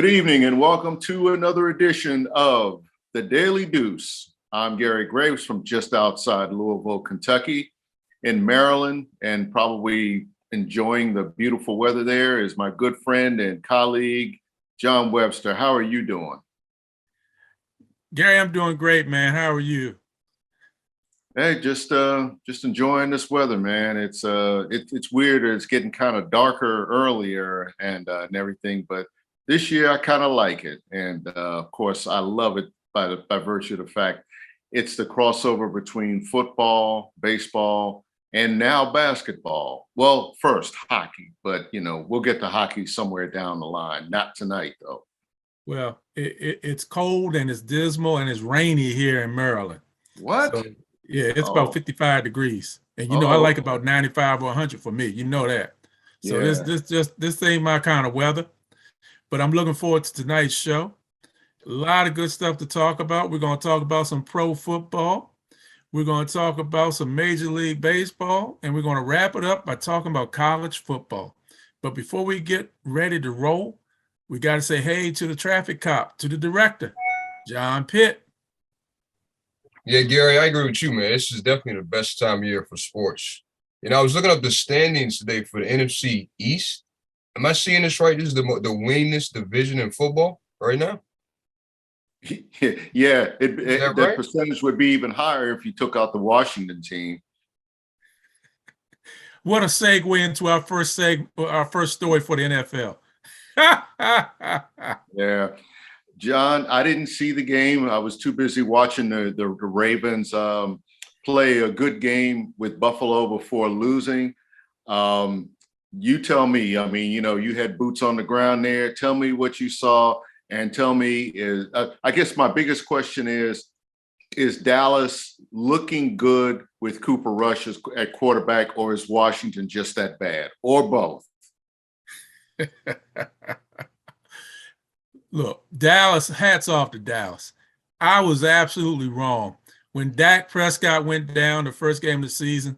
Good evening and welcome to another edition of the Daily Deuce. I'm Gary Graves from just outside Louisville, Kentucky. In Maryland, and probably enjoying the beautiful weather there is my good friend and colleague, John Webster. How are you doing? Gary, I'm doing great, man. How are you? Hey, just enjoying this weather, man. It's weird. It's getting kind of darker earlier and everything, but this year I kind of like it, and of course I love it by virtue of the fact it's the crossover between football, baseball, and now basketball. Well, first hockey, but we'll get to hockey somewhere down the line. Not tonight, though. Well, it's cold and it's dismal and it's rainy here in Maryland. What? So, yeah, it's about 55 degrees. And I like about 95 or 100 for me. You know that. So yeah. this ain't my kind of weather. But I'm looking forward to tonight's show. A lot of good stuff to talk about. We're going to talk about some pro football. We're going to talk about some Major League Baseball, and we're going to wrap it up by talking about college football. But before we get ready to roll, we got to say hey to the traffic cop, to the director, John Pitt. Yeah, Gary, I agree with you, man. This is definitely the best time of year for sports. I was looking up the standings today for the NFC East. Am I seeing this right? This is the winningest division in football right now? Yeah, the right? percentage would be even higher if you took out the Washington team. What a segue into our first story for the NFL. Yeah, John, I didn't see the game. I was too busy watching the Ravens play a good game with Buffalo before losing. You tell me. I mean, you had boots on the ground there. Tell me what you saw. And tell me, I guess my biggest question is Dallas looking good with Cooper Rush at quarterback, or is Washington just that bad, or both? Look, Dallas, hats off to Dallas. I was absolutely wrong. When Dak Prescott went down the first game of the season,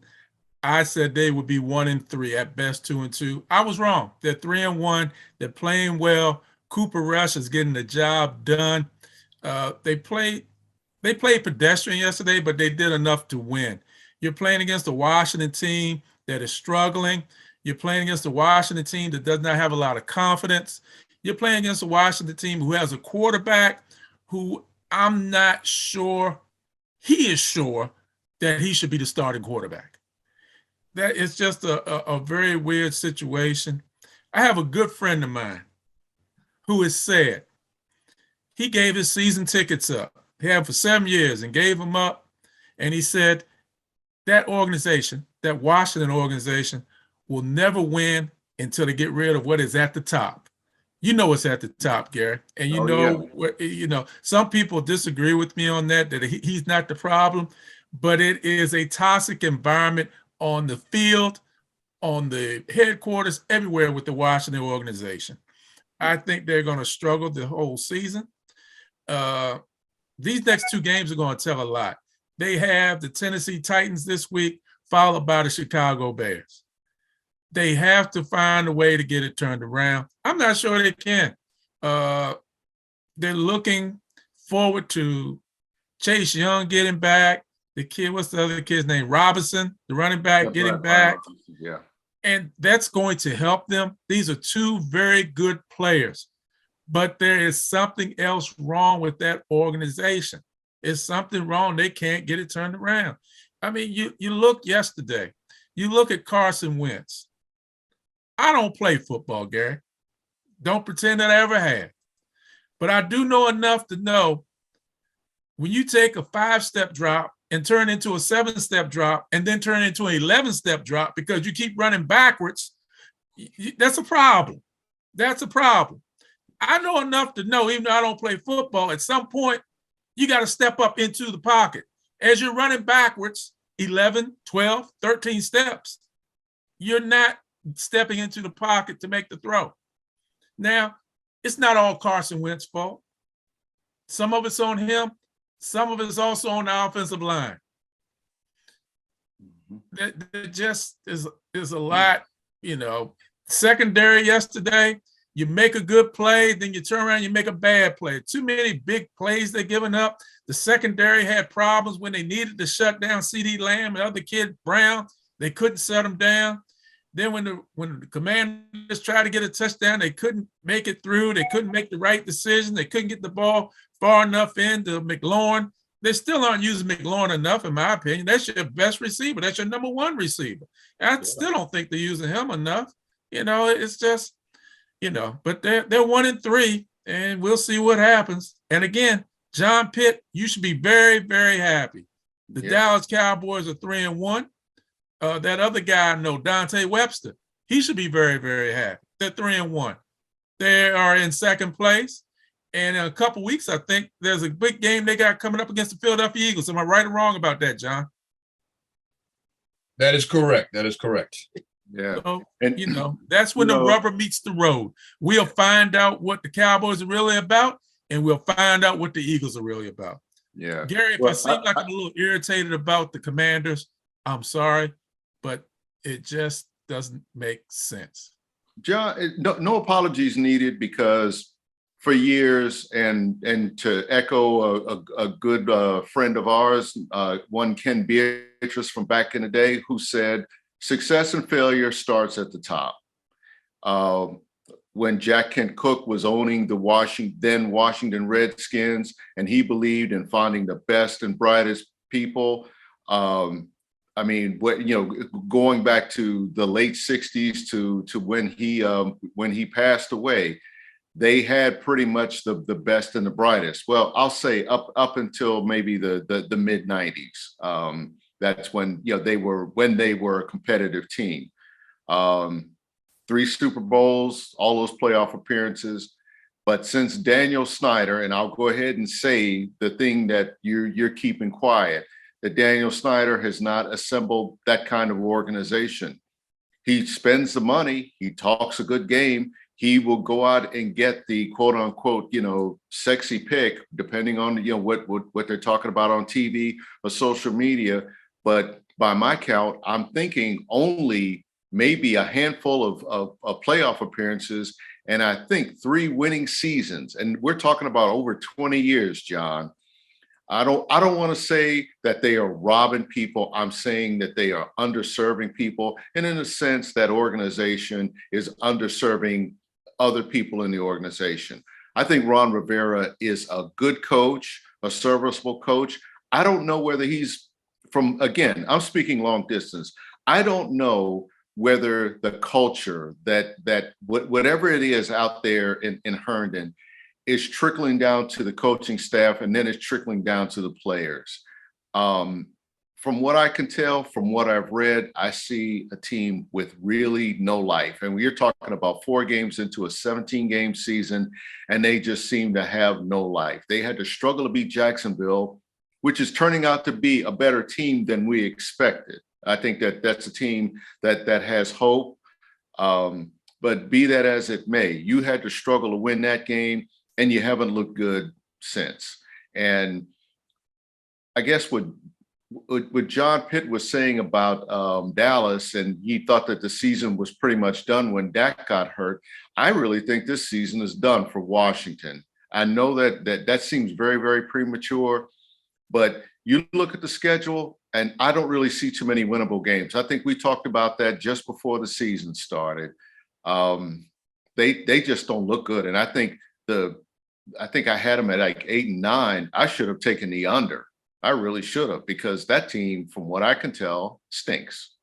I said they would be 1-3, at best 2-2. I was wrong. They're 3-1. They're playing well. Cooper Rush is getting the job done. They played pedestrian yesterday, but they did enough to win. You're playing against a Washington team that is struggling. You're playing against a Washington team that does not have a lot of confidence. You're playing against a Washington team who has a quarterback who I'm not sure he is sure that he should be the starting quarterback. That is just a very weird situation. I have a good friend of mine who has said he gave his season tickets up. He had for 7 years and gave them up. And he said that organization, that Washington organization, will never win until they get rid of what is at the top. You know what's at the top, Gary. And some people disagree with me on that he's not the problem, but it is a toxic environment on the field, on the headquarters, everywhere with the Washington organization. I think they're going to struggle the whole season. These next two games are going to tell a lot. They have the Tennessee Titans this week, followed by the Chicago Bears. They have to find a way to get it turned around. I'm not sure they can. They're looking forward to Chase Young getting back. The kid, what's the other kid's name? Robinson, the running back, getting back. Yeah. And that's going to help them. These are two very good players, but there is something else wrong with that organization. It's something wrong. They can't get it turned around. I mean, you look yesterday, you look at Carson Wentz. I don't play football, Gary. Don't pretend that I ever have. But I do know enough to know when you take a 5-step drop and turn into a 7-step drop and then turn into an 11-step drop because you keep running backwards, that's a problem. That's a problem. I know enough to know, even though I don't play football, at some point, you got to step up into the pocket. As you're running backwards, 11, 12, 13 steps, you're not stepping into the pocket to make the throw. Now, it's not all Carson Wentz's fault. Some of it's on him. Some of it's also on the offensive line. There just is a lot, secondary yesterday. You make a good play, then you turn around, you make a bad play. Too many big plays they're giving up. The secondary had problems when they needed to shut down CD Lamb and other kid Brown. They couldn't shut them down. Then when the Commanders tried to get a touchdown, they couldn't make it through. They couldn't make the right decision. They couldn't get the ball far enough into McLaurin. They still aren't using McLaurin enough, in my opinion. That's your best receiver. That's your number one receiver. And I still don't think they're using him enough. It's just, but they're 1-3, and we'll see what happens. And again, John Pitt, you should be very, very happy. The Dallas Cowboys are 3-1. That other guy I know, Dante Webster, he should be very, very happy. They're 3-1. They are in second place. And in a couple weeks, I think there's a big game they got coming up against the Philadelphia Eagles. Am I right or wrong about that, John? That is correct. That is correct. Yeah. So, that's when the rubber meets the road. We'll find out what the Cowboys are really about, and we'll find out what the Eagles are really about. Yeah. Gary, if I seem like I'm a little irritated about the Commanders, I'm sorry, but it just doesn't make sense. John, no apologies needed, because for years, and to echo a good friend of ours, one Ken Beatrice from back in the day, who said, success and failure starts at the top. When Jack Kent Cooke was owning the Washington Redskins, and he believed in finding the best and brightest people, going back to the late 60s to when he passed away, they had pretty much the best and the brightest. Well, I'll say up until maybe the mid 90s. That's when they were a competitive team. 3 Super Bowls, all those playoff appearances. But since Daniel Snyder, and I'll go ahead and say the thing that you're keeping quiet, that Daniel Snyder has not assembled that kind of organization. He spends the money, he talks a good game, he will go out and get the quote unquote, sexy pick, depending on what they're talking about on TV or social media. But by my count, I'm thinking only maybe a handful of playoff appearances, and I think 3 winning seasons. And we're talking about over 20 years, John. I don't want to say that they are robbing people. I'm saying that they are underserving people. And in a sense, that organization is underserving other people in the organization. I think Ron Rivera is a good coach, a serviceable coach. I don't know whether he's again, I'm speaking long distance. I don't know whether the culture that whatever it is out there in Herndon is trickling down to the coaching staff, and then it's trickling down to the players. From what I can tell, from what I've read, I see a team with really no life. And we're talking about 4 games into a 17-game season, and they just seem to have no life. They had to struggle to beat Jacksonville, which is turning out to be a better team than we expected. I think that's a team that has hope. But be that as it may, you had to struggle to win that game, and you haven't looked good since. And I guess what John Pitt was saying about Dallas, and he thought that the season was pretty much done when Dak got hurt, I really think this season is done for Washington. I know that seems very, very premature, but you look at the schedule, and I don't really see too many winnable games. I think we talked about that just before the season started. They just don't look good, and I think I had them at like 8 and 9. I should have taken the under. I really should have, because that team, from what I can tell, stinks.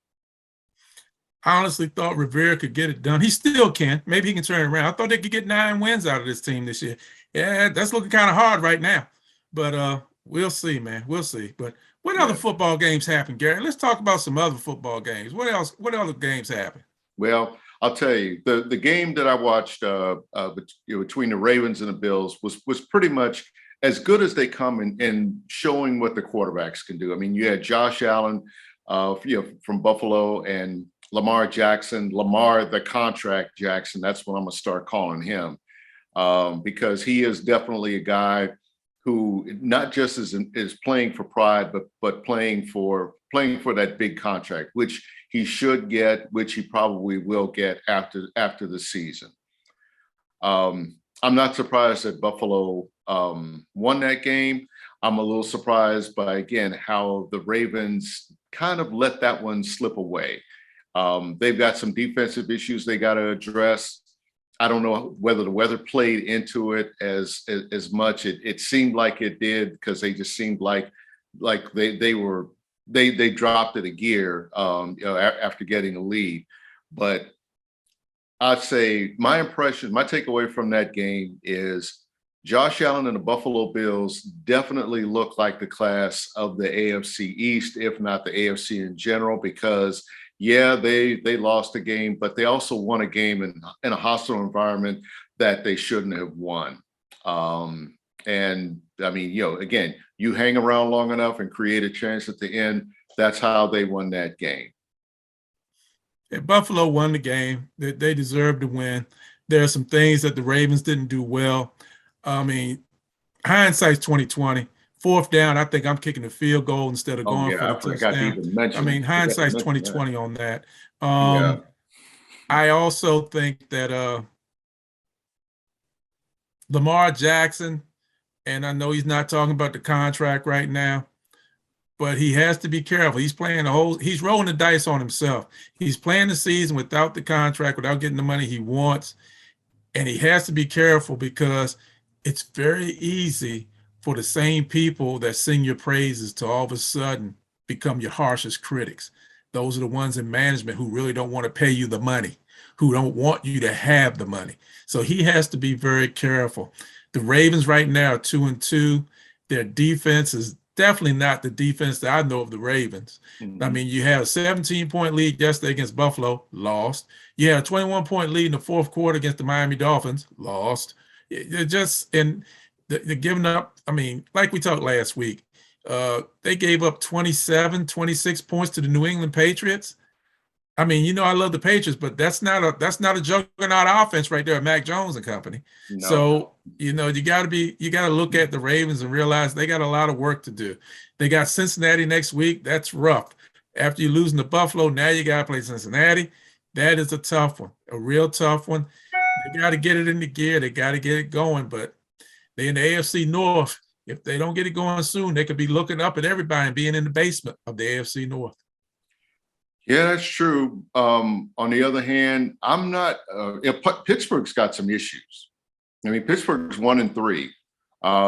I honestly thought Rivera could get it done. He still can. Maybe he can turn it around. I thought they could get 9 wins out of this team this year. Yeah, that's looking kind of hard right now. But we'll see, man. We'll see. But what other football games happen, Gary? Let's talk about some other football games. What else? What other games happen? Well, I'll tell you, the game that I watched between the Ravens and the Bills was pretty much as good as they come in showing what the quarterbacks can do. I mean, you had Josh Allen, from Buffalo, and Lamar Jackson. Lamar, the contract Jackson. That's what I'm gonna start calling him, because he is definitely a guy who not just is playing for pride, but playing for that big contract, which he should get, which he probably will get after the season. I'm not surprised that Buffalo won that game. I'm a little surprised by, again, how the Ravens kind of let that one slip away. They've got some defensive issues they got to address. I don't know whether the weather played into it as much. It seemed like it did, because they just seemed like they dropped it a gear, after getting a lead. But I'd say my takeaway from that game is Josh Allen and the Buffalo Bills definitely look like the class of the AFC East, if not the AFC in general, because yeah, they lost a game, but they also won a game in a hostile environment that they shouldn't have won. And I mean, again, you hang around long enough and create a chance at the end. That's how they won that game. Yeah, Buffalo won the game. They deserved to win. There are some things that the Ravens didn't do well. I mean, hindsight's 2020. Fourth down, I think I'm kicking the field goal instead of going for the touchdown. I mean, hindsight's 2020 on that. I also think that Lamar Jackson, and I know he's not talking about the contract right now, but he has to be careful. He's rolling the dice on himself. He's playing the season without the contract, without getting the money he wants. And he has to be careful, because it's very easy for the same people that sing your praises to all of a sudden become your harshest critics. Those are the ones in management who really don't want to pay you the money, who don't want you to have the money. So he has to be very careful. The Ravens right now are 2-2. Their defense is definitely not the defense that I know of the Ravens. Mm-hmm. I mean, you had a 17-point lead yesterday against Buffalo, lost. You had a 21-point lead in the fourth quarter against the Miami Dolphins, lost. They're just, and they're giving up. I mean, like we talked last week, they gave up 26 points to the New England Patriots. I mean, I love the Patriots, but that's not a juggernaut offense right there, Mac Jones and company. No. So, you got to look at the Ravens and realize they got a lot of work to do. They got Cincinnati next week. That's rough. After you losing to Buffalo, now you got to play Cincinnati. That is a tough one, a real tough one. They got to get it into gear. They got to get it going, but they in the AFC North. If they don't get it going soon, they could be looking up at everybody and being in the basement of the AFC North. Yeah, that's true. On the other hand, I'm not. Pittsburgh's got some issues. I mean, Pittsburgh's 1-3.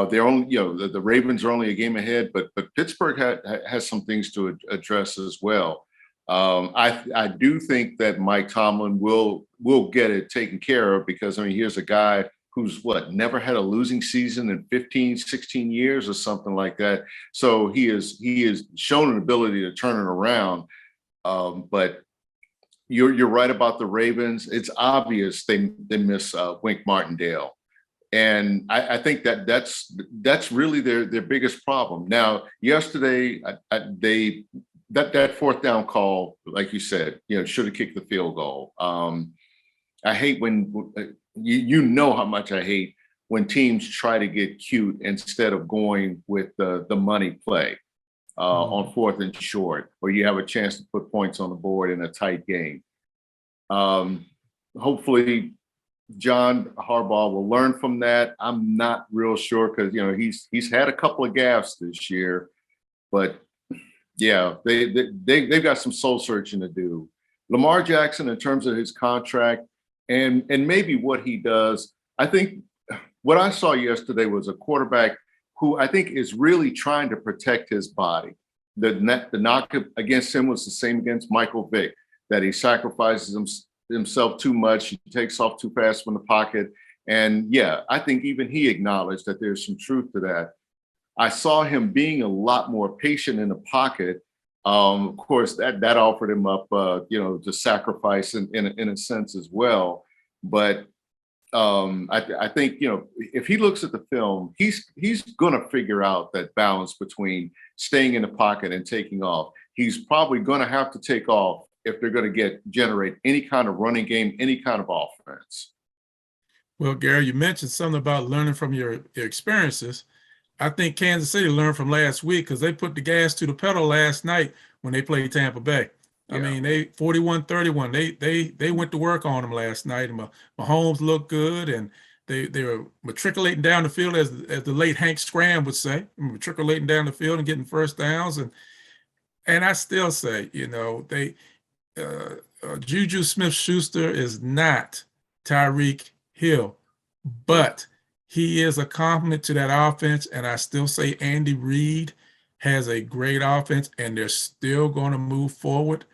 They're only, the Ravens are only a game ahead, but Pittsburgh has some things to address as well. I do think that Mike Tomlin will get it taken care of, because I mean, here's a guy who's never had a losing season in 15, 16 years or something like that. So he is shown an ability to turn it around. But you're right about the Ravens. It's obvious they miss Wink Martindale, and I think that's really their biggest problem. Now, yesterday that fourth down call, like you said, should have kicked the field goal. I hate when you know how much I hate when teams try to get cute instead of going with the money play. On fourth and short, where you have a chance to put points on the board in a tight game. Hopefully, John Harbaugh will learn from that. I'm not real sure, because he's had a couple of gaffes this year, but yeah, they've got some soul searching to do. Lamar Jackson, in terms of his contract and maybe what he does, I think what I saw yesterday was a quarterback who I think is really trying to protect his body. The knock against him was the same against Michael Vick, that he sacrifices himself too much. He takes off too fast from the pocket. And yeah, I think even he acknowledged that there's some truth to that. I saw him being a lot more patient in the pocket. Of course, that offered him up, to sacrifice in a sense as well. But I think, if he looks at the film, he's going to figure out that balance between staying in the pocket and taking off. He's probably going to have to take off if they're going to generate any kind of running game, any kind of offense. Well, Gary, you mentioned something about learning from your experiences. I think Kansas City learned from last week, because they put the gas to the pedal last night when they played Tampa Bay. I mean, they 41-31. They went to work on them last night. And Mahomes looked good, and they were matriculating down the field, as the late Hank Scram would say, matriculating down the field and getting first downs. And I still say, Juju Smith-Schuster is not Tyreek Hill, but he is a complement to that offense. And I still say Andy Reid has a great offense, and they're still going to move forward.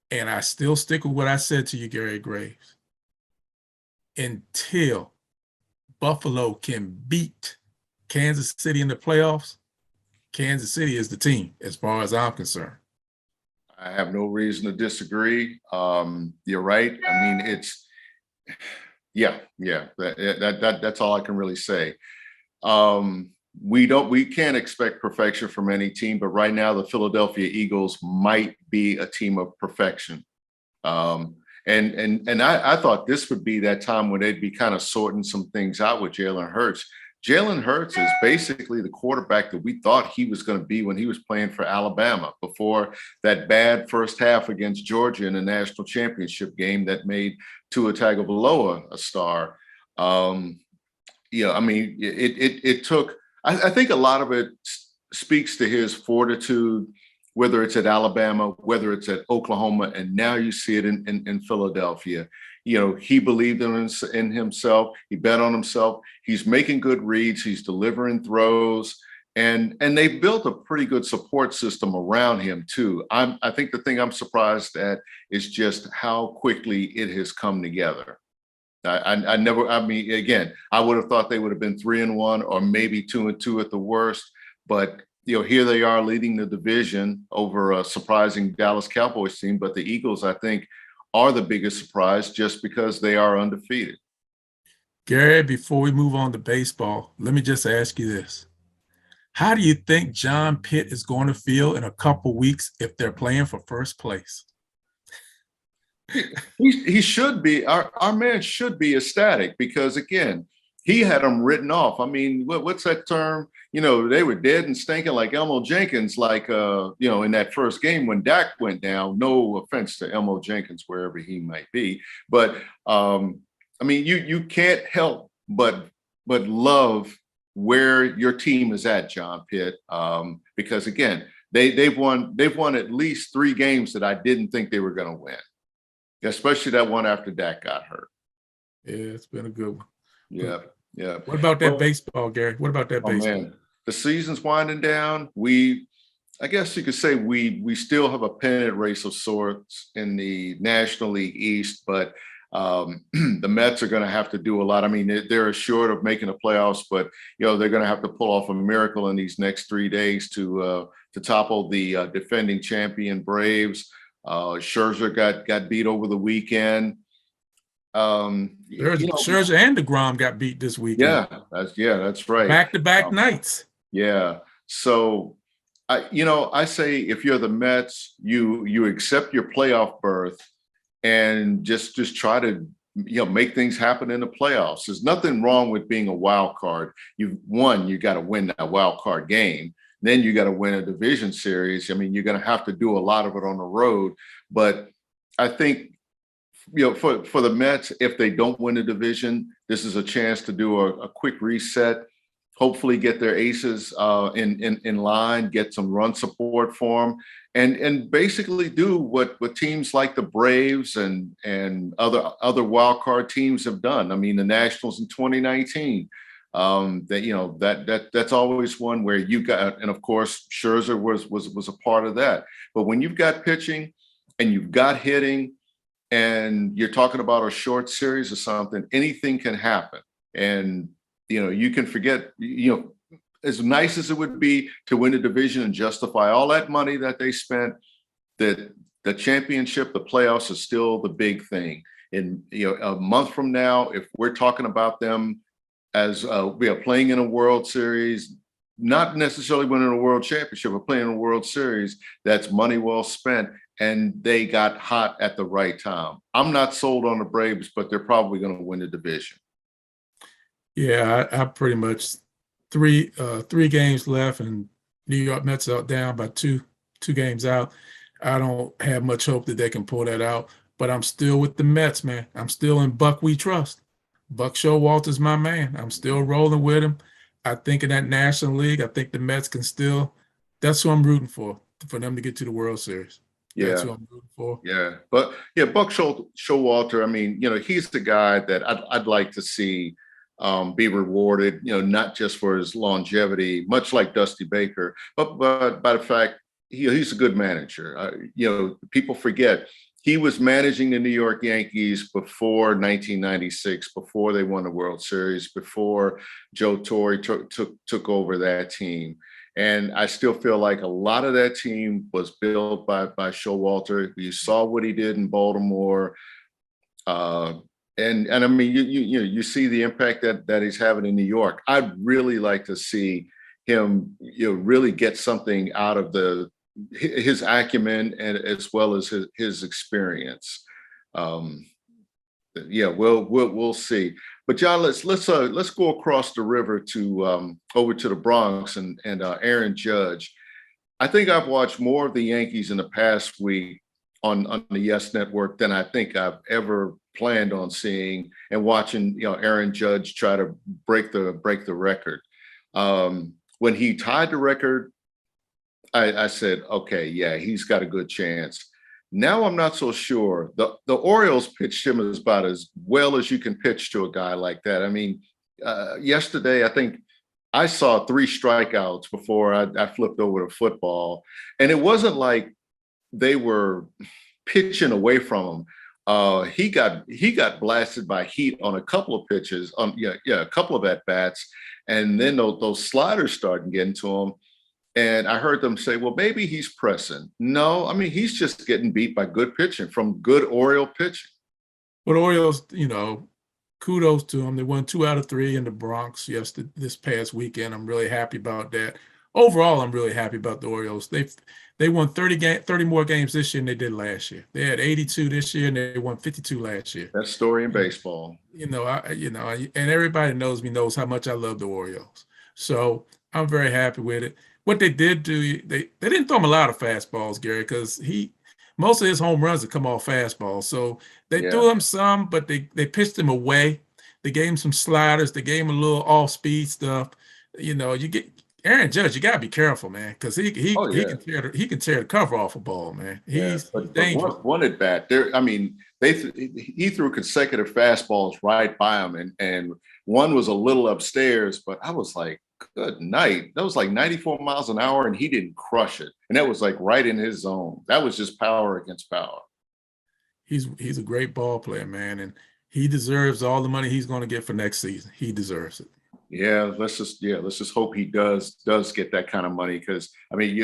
And I still stick with what I said to you, Gary Graves. Until Buffalo can beat Kansas City in the playoffs, Kansas City is the team, as far as I'm concerned. I have no reason to disagree. You're right. I mean, that's all I can really say. We can't expect perfection from any team, but right now the Philadelphia Eagles might be a team of perfection. And I thought this would be that time when they'd be kind of sorting some things out with Jalen Hurts. Jalen Hurts is basically the quarterback that we thought he was going to be when he was playing for Alabama before that bad first half against Georgia in the national championship game that made Tua Tagovailoa a star. I mean, it took. I think a lot of it speaks to his fortitude, whether it's at Alabama, whether it's at Oklahoma, and now you see it in Philadelphia. He believed in himself. He bet on himself. He's making good reads. He's delivering throws, and they built a pretty good support system around him too. I think the thing I'm surprised at is just how quickly it has come together. I mean, again, I would have thought they would have been 3-1 or maybe 2-2 at the worst, but here they are leading the division over a surprising Dallas Cowboys team. But the Eagles, I think, are the biggest surprise just because they are undefeated. Gary, before we move on to baseball, let me just ask you this. How do you think John Pitt is going to feel in a couple weeks if they're playing for first place? He should be. Our man should be ecstatic because, again, he had them written off. I mean, what's that term? They were dead and stinking like Elmo Jenkins, like, in that first game when Dak went down. No offense to Elmo Jenkins, wherever he might be. But, I mean, you can't help but love where your team is at, John Pitt, because, again, they've won at least 3 games that I didn't think they were going to win, especially that one after Dak got hurt. Yeah, it's been a good one. Yeah. What about that baseball, Gary? What about that baseball? Man, the season's winding down. I guess you could say we still have a pennant race of sorts in the National League East, but the Mets are going to have to do a lot. I mean, they're assured of making the playoffs, but they're going to have to pull off a miracle in these next 3 days to topple the defending champion Braves. Scherzer got beat over the weekend. Scherzer and DeGrom got beat this weekend. That's right. Back-to-back nights. Yeah. So, I say if you're the Mets, you accept your playoff berth and just try to make things happen in the playoffs. There's nothing wrong with being a wild card. You got to win that wild card game. Then you got to win a division series. I mean, you're going to have to do a lot of it on the road. But I think, for the Mets, if they don't win the division, this is a chance to do a quick reset, hopefully get their aces in line, get some run support for them, and basically do what teams like the Braves and other wild card teams have done. I mean, the Nationals in 2019, that's always one where you got, and of course Scherzer was a part of that. But when you've got pitching and you've got hitting, and you're talking about a short series or something, anything can happen. And, you can forget, as nice as it would be to win a division and justify all that money that they spent, that the championship, the playoffs is still the big thing. And, a month from now, if we're talking about them as we are playing in a World Series, not necessarily winning a World Championship, but playing in a World Series, that's money well spent. And they got hot at the right time. I'm not sold on the Braves, but they're probably going to win the division. Yeah, I pretty much three games left, and New York Mets are down by two games out. I don't have much hope that they can pull that out. But I'm still with the Mets, man. I'm still in Buck we trust. Buck Showalter's my man. I'm still rolling with him. I think in that National League, I think the Mets can still. That's who I'm rooting for them to get to the World Series. That's Yeah. who I'm rooting for. Yeah, but yeah, Buck Showalter. I mean, he's the guy that I'd like to see be rewarded. Not just for his longevity, much like Dusty Baker, but by the fact he's a good manager. People forget he was managing the New York Yankees before 1996, before they won the World Series, before Joe Torre took over that team. And I still feel like a lot of that team was built by Showalter. You saw what he did in Baltimore, and I mean, you see the impact that he's having in New York. I'd really like to see him, really get something out of his acumen and as well as his experience. Yeah, we'll see. But John, let's go across the river to over to the Bronx and Aaron Judge. I think I've watched more of the Yankees in the past week on the Yes Network than I think I've ever planned on seeing, and watching Aaron Judge try to break the record. When he tied the record, I said, okay, yeah, he's got a good chance. Now I'm not so sure. The Orioles pitched him about as well as you can pitch to a guy like that. I mean, yesterday, I think I saw 3 strikeouts before I flipped over to football. And it wasn't like they were pitching away from him. He got blasted by heat on a couple of pitches, a couple of at-bats. And then those sliders started getting to him. And I heard them say, well, maybe he's pressing. No, I mean, he's just getting beat by good pitching from good Oriole pitching. But Orioles, kudos to them. They won 2 out of 3 in the Bronx this past weekend. I'm really happy about that. Overall, I'm really happy about the Orioles. They won 30 more games this year than they did last year. They had 82 this year and they won 52 last year. Best story in baseball. And everybody knows how much I love the Orioles. So I'm very happy with it. What they did do, they didn't throw him a lot of fastballs, Gary, because most of his home runs have come off fastballs. So they threw him some, but they pitched him away. They gave him some sliders. They gave him a little off-speed stuff. You get Aaron Judge. You gotta be careful, man, because he can tear the cover off a ball, man. He's dangerous. One at bat there. I mean, he threw consecutive fastballs right by him, and one was a little upstairs, but I was like, good night. That was like 94 miles an hour, and he didn't crush it. And that was like right in his zone. That was just power against power. He's a great ball player, man, and he deserves all the money he's going to get for next season. He deserves it. Yeah, let's just hope he does get that kind of money, because I mean,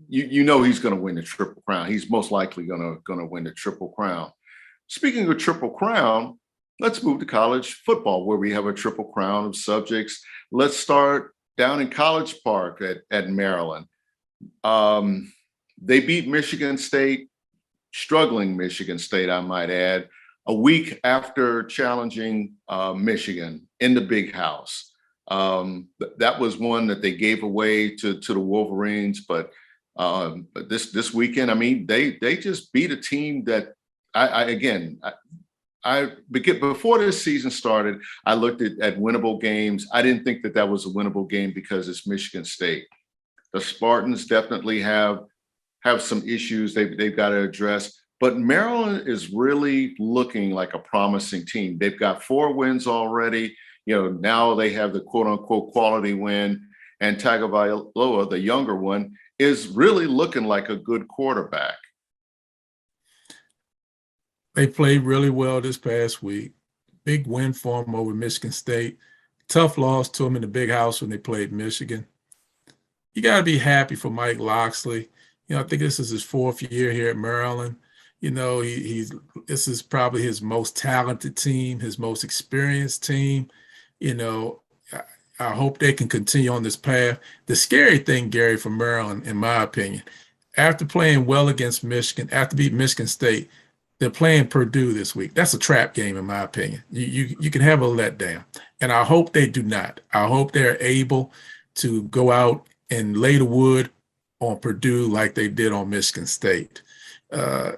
you know he's going to win the Triple Crown. He's most likely going to win the Triple Crown. Speaking of Triple Crown, let's move to college football, where we have a triple crown of subjects. Let's start down in College Park at Maryland. They beat Michigan State, struggling Michigan State, I might add, a week after challenging Michigan in the Big House. That was one that they gave away to the Wolverines, but this weekend, I mean, they just beat a team that before this season started, I looked at winnable games. I didn't think that was a winnable game because it's Michigan State. The Spartans definitely have some issues they've got to address, but Maryland is really looking like a promising team. They've got 4 wins already. Now they have the quote unquote quality win, and Tagovailoa, the younger one, is really looking like a good quarterback. They played really well this past week. Big win for them over Michigan State. Tough loss to them in the Big House when they played Michigan. You got to be happy for Mike Locksley. I think this is his 4th year here at Maryland. This is probably his most talented team, his most experienced team. I hope they can continue on this path. The scary thing, Gary, for Maryland, in my opinion, after playing well against Michigan, after beating Michigan State, they're playing Purdue this week. That's a trap game, in my opinion. You can have a letdown, and I hope they do not. I hope they're able to go out and lay the wood on Purdue like they did on Michigan State. I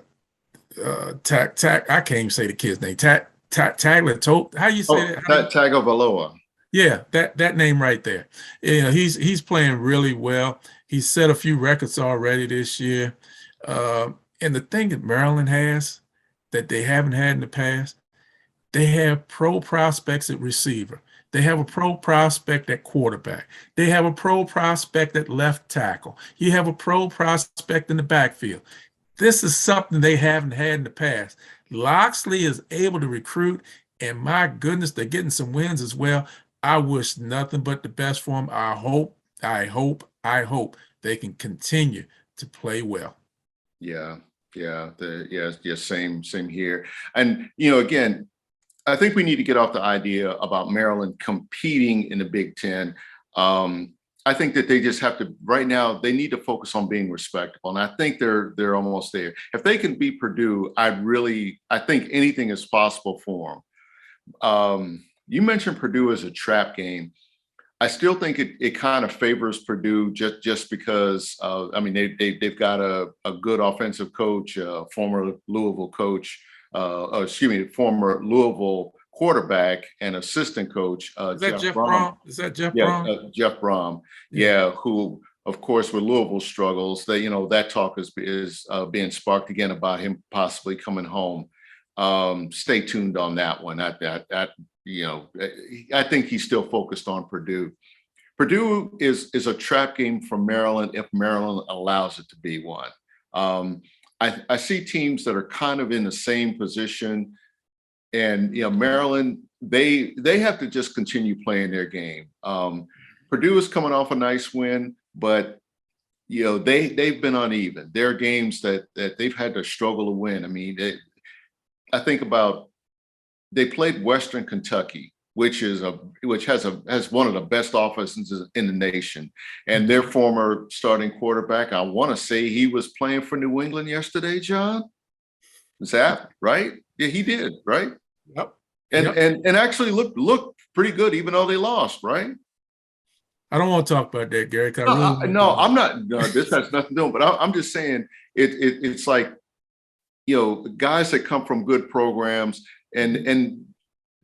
can't even say the kid's name. Tagliatelle. How you say that? Tagovailoa. Yeah, that name right there. Yeah, he's playing really well. He's set a few records already this year. And the thing that Maryland has that they haven't had in the past, they have pro prospects at receiver. They have a pro prospect at quarterback. They have a pro prospect at left tackle. You have a pro prospect in the backfield. This is something they haven't had in the past. Loxley is able to recruit, and my goodness, they're getting some wins as well. I wish nothing but the best for them. I hope they can continue to play well. Yeah, same here. And again, I think we need to get off the idea about Maryland competing in the Big Ten. I think that they just have to, right now, they need to focus on being respectable. And I think they're almost there. If they can beat Purdue, I think anything is possible for them. You mentioned Purdue as a trap game. I still think it kind of favors Purdue just because they've got a good offensive coach, former Louisville coach, former Louisville quarterback and assistant coach. Is that Jeff Brom? Is that Jeff Brom? Jeff Brom. Yeah, who of course with Louisville struggles, that talk is being sparked again about him possibly coming home. Stay tuned on that one. I think he's still focused on Purdue. Purdue is a trap game for Maryland if Maryland allows it to be one. I see teams that are kind of in the same position, and Maryland, they have to just continue playing their game. Purdue is coming off a nice win, but they've been uneven. There are games that they've had to struggle to win. I mean, I think about they played Western Kentucky, which has one of the best offenses in the nation, and their former starting quarterback, I want to say he was playing for New England yesterday. John, is that right? Yeah, he did, right? Yep. And actually looked pretty good, even though they lost, right? I don't want to talk about that, Gary. I'm not. No, this has nothing to do. But I'm just saying it's like guys that come from good programs and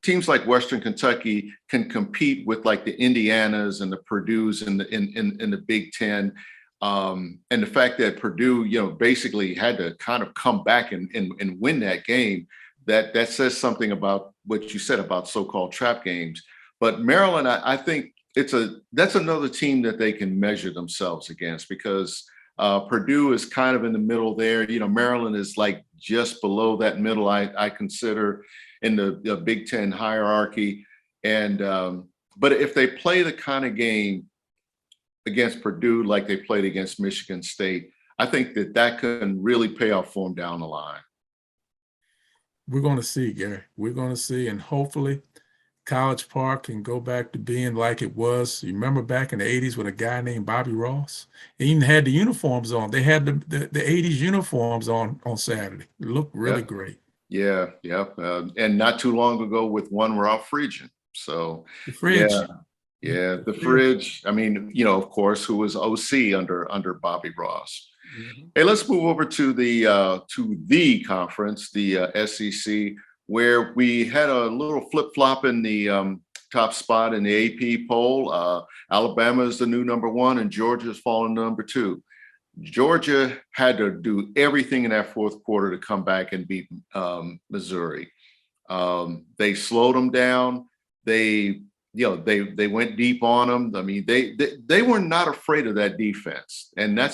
teams like Western Kentucky can compete with like the Indianas and the Purdues in the Big Ten. And the fact that Purdue, basically had to kind of come back and win that game, that says something about what you said about so-called trap games. But Maryland, I think that's another team that they can measure themselves against, because Purdue is kind of in the middle there. Maryland is like just below that middle, I consider, in the Big Ten hierarchy. And but if they play the kind of game against Purdue like they played against Michigan State, I think that can really pay off for them down the line. We're going to see, Gary. We're going to see, and hopefully College Park can go back to being like it was. You remember back in the 80s with a guy named Bobby Ross? They even had the uniforms on. They had the 80s uniforms on Saturday. It looked really great. Yeah. And not too long ago with one Ralph Friedgen. So the fridge. Yeah, the fridge. I mean, of course, who was OC under Bobby Ross. Mm-hmm. Hey, let's move over to the conference, the SEC, where we had a little flip-flop in the top spot in the AP poll. Alabama is the new number one, and Georgia's fallen to number two. Georgia had to do everything in that fourth quarter to come back and beat Missouri. They slowed them down. They went deep on them. I mean, they were not afraid of that defense, and I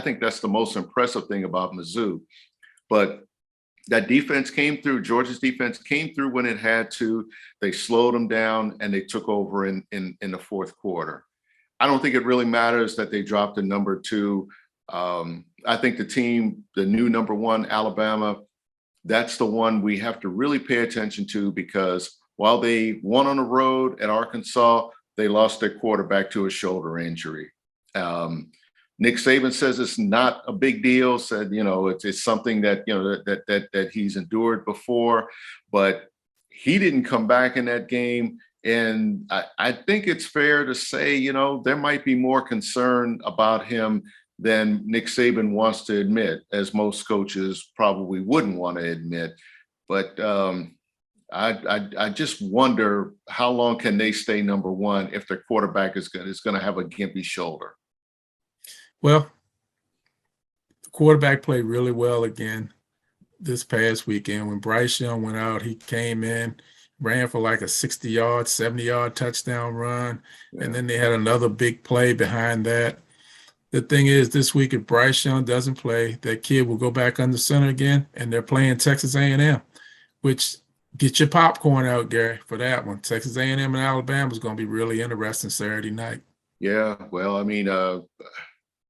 think that's the most impressive thing about Mizzou. But that defense came through. Georgia's defense came through when it had to. They slowed them down, and they took over in the fourth quarter. I don't think it really matters that they dropped to number two. I think the new number one, Alabama, that's the one we have to really pay attention to, because while they won on the road at Arkansas, they lost their quarterback to a shoulder injury. Nick Saban says it's not a big deal. Said it's something that that he's endured before, but he didn't come back in that game. And I think it's fair to say there might be more concern about him than Nick Saban wants to admit, as most coaches probably wouldn't want to admit. But I just wonder how long can they stay number one if their quarterback is going to have a gimpy shoulder. Well, the quarterback played really well again this past weekend. When Bryce Young went out, he came in, ran for like a 60-yard, 70-yard touchdown run, and then they had another big play behind that. The thing is, this week, if Bryce Young doesn't play, that kid will go back under center again, and they're playing Texas A&M, which get your popcorn out, Gary, for that one. Texas A&M and Alabama is going to be really interesting Saturday night. Yeah, well, I mean,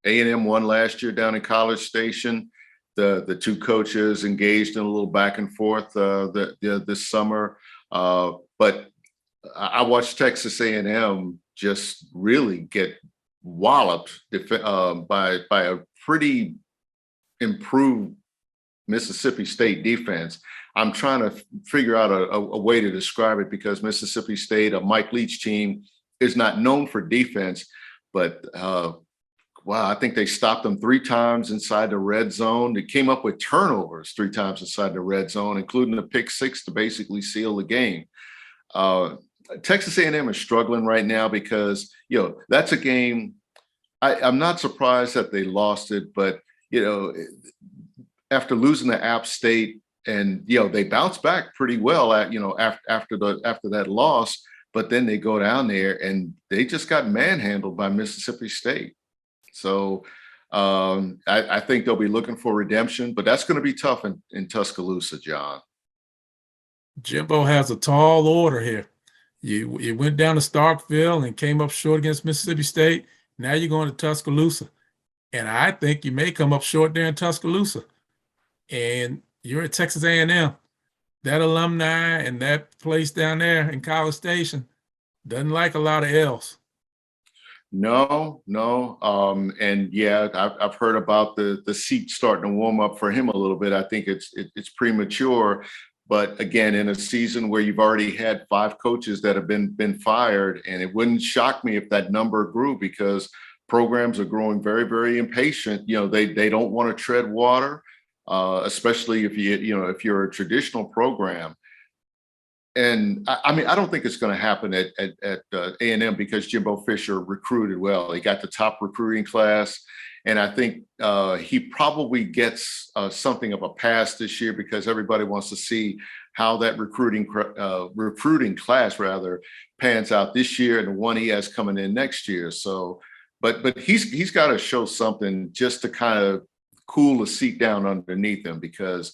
A&M won last year down in College Station. The two coaches engaged in a little back and forth this summer, but I watched Texas A&M just really get walloped by a pretty improved Mississippi State defense. I'm trying to figure out a way to describe it because Mississippi State, a Mike Leach team, is not known for defense, but wow, I think they stopped them 3 times inside the red zone. They came up with turnovers 3 times inside the red zone, including a pick 6 to basically seal the game. Texas A&M is struggling right now because, that's a game. I'm not surprised that they lost it, but, after losing to App State and, they bounced back pretty well after that loss, but then they go down there and they just got manhandled by Mississippi State. So I think they'll be looking for redemption, but that's going to be tough in Tuscaloosa, John. Jimbo has a tall order here. You went down to Starkville and came up short against Mississippi State. Now you're going to Tuscaloosa. And I think you may come up short there in Tuscaloosa. And you're at Texas A&M. That alumni and that place down there in College Station doesn't like a lot of L's. No. And yeah, I've heard about the seat starting to warm up for him a little bit. I think it's premature. But again, in a season where you've already had 5 coaches that have been fired, and it wouldn't shock me if that number grew because programs are growing very, very impatient. They don't want to tread water, especially if if you're a traditional program. And I mean, I don't think it's going to happen at A&M because Jimbo Fisher recruited well. He got the top recruiting class. And I think he probably gets something of a pass this year because everybody wants to see how that recruiting class pans out this year and the one he has coming in next year. So, but he's got to show something just to kind of cool the seat down underneath him because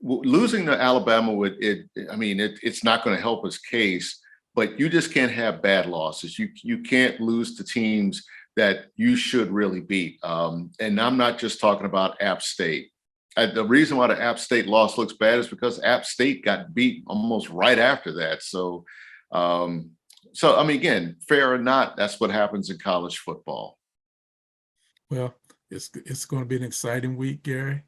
losing to Alabama it's not going to help his case. But you just can't have bad losses. You can't lose to teams that you should really beat. And I'm not just talking about App State. The reason why the App State loss looks bad is because App State got beat almost right after that. So I mean, again, fair or not, that's what happens in college football. Well, it's going to be an exciting week, Gary.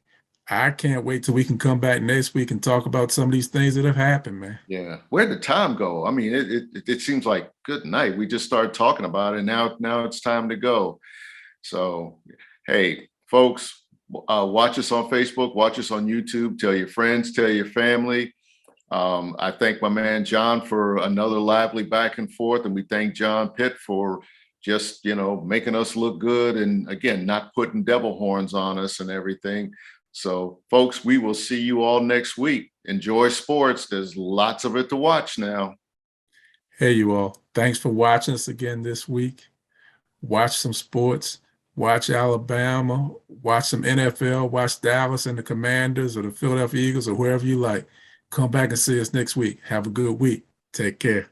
I can't wait till we can come back next week and talk about some of these things that have happened, man. Yeah. Where'd the time go? I mean, it seems like good night. We just started talking about it. Now it's time to go. So, hey, folks, watch us on Facebook, watch us on YouTube, tell your friends, tell your family. I thank my man, John, for another lively back and forth. And we thank John Pitt for just, making us look good. And again, not putting devil horns on us and everything. So, folks, we will see you all next week. Enjoy sports. There's lots of it to watch now. Hey, you all. Thanks for watching us again this week. Watch some sports. Watch Alabama. Watch some NFL. Watch Dallas and the Commanders or the Philadelphia Eagles or wherever you like. Come back and see us next week. Have a good week. Take care.